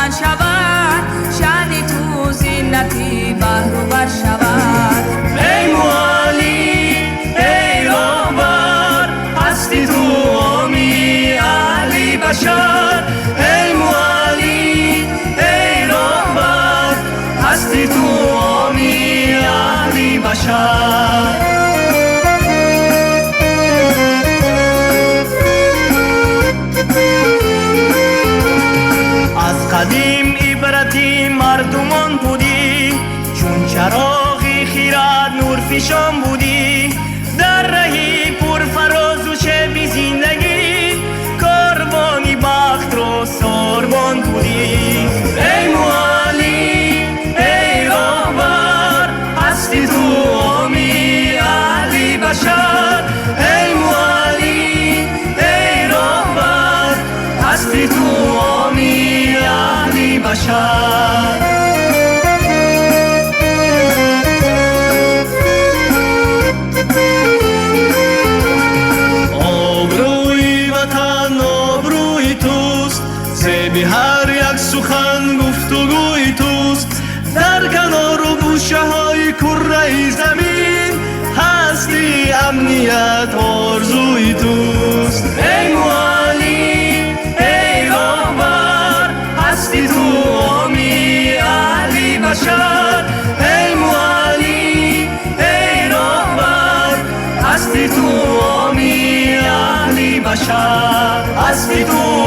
بلند شود، شأن تو زینتی بهروبر شود. ای معالی ای راهبر، هستی تو آمی علی بشر. ای معالی ای راهبر، هستی تو آمی علی بشر. قدیم عبرتی مردمان بودی، چون چراغی خیرات نور فشان بودی. در رهی پر فراز و شبی زندگی، کاروانی بخت رو سربان بودی. ای معالی ای راهبر، هستی تو آمی علی بشر. ای معالی ای راهبر، هستی تو آمی علی بشر. آبروی وطن آبروی توست، زیب هر یک سخن گفتگوی توست. در کنار و گوشه های کره زمین، هستی امنیت آرزوی توست. ای معالی ای راهبر، هستی تو آمی علی بشر. ای معالی ای راهبر، هستی تو آمی علی بشر. هستی تو